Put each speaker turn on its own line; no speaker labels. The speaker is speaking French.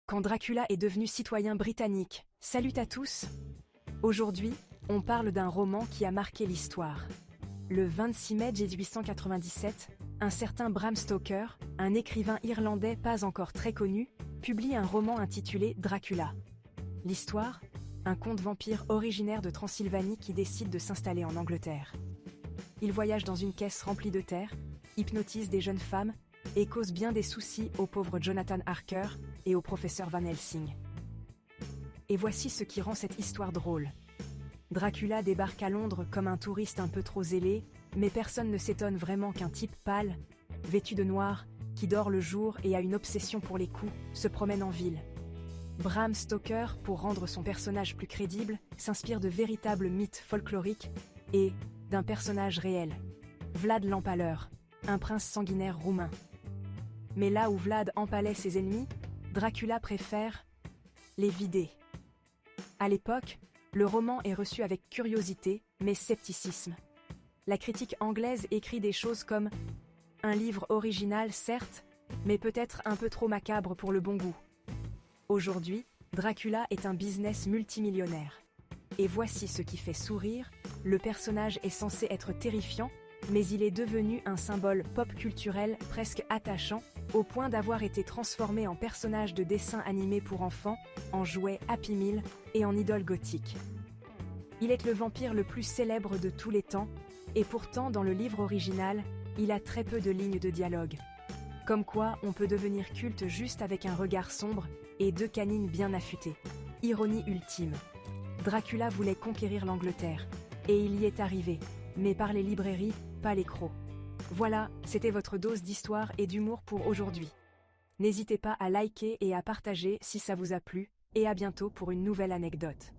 quand Dracula est devenu citoyen britannique. Salut à tous! Aujourd'hui, on parle d'un roman qui a marqué l'histoire. Le 26 mai 1897, un certain Bram Stoker, un écrivain irlandais pas encore très connu, publie un roman intitulé Dracula. L'histoire? Un conte vampire originaire de Transylvanie qui décide de s'installer en Angleterre. Il voyage dans une caisse remplie de terre, hypnotise des jeunes femmes et cause bien des soucis au pauvre Jonathan Harker et au professeur Van Helsing. Et voici ce qui rend cette histoire drôle. Dracula débarque à Londres comme un touriste un peu trop zélé, mais personne ne s'étonne vraiment qu'un type pâle, vêtu de noir, qui dort le jour et a une obsession pour les coups, se promène en ville. Bram Stoker, pour rendre son personnage plus crédible, s'inspire de véritables mythes folkloriques et d'un personnage réel, Vlad l'Empaleur, un prince sanguinaire roumain. Mais là où Vlad empalait ses ennemis, Dracula préfère les vider. À l'époque, le roman est reçu avec curiosité, mais scepticisme. La critique anglaise écrit des choses comme « un livre original, certes, mais peut-être un peu trop macabre pour le bon goût ». Aujourd'hui, Dracula est un business multimillionnaire. Et voici ce qui fait sourire, le personnage est censé être terrifiant, mais il est devenu un symbole pop culturel presque attachant, au point d'avoir été transformé en personnage de dessin animé pour enfants, en jouet Happy Meal et en idole gothique. Il est le vampire le plus célèbre de tous les temps, et pourtant dans le livre original, il a très peu de lignes de dialogue. Comme quoi, on peut devenir culte juste avec un regard sombre et deux canines bien affûtées. Ironie ultime. Dracula voulait conquérir l'Angleterre, et il y est arrivé, mais par les librairies, pas les crocs. Voilà, c'était votre dose d'histoire et d'humour pour aujourd'hui. N'hésitez pas à liker et à partager si ça vous a plu, et à bientôt pour une nouvelle anecdote.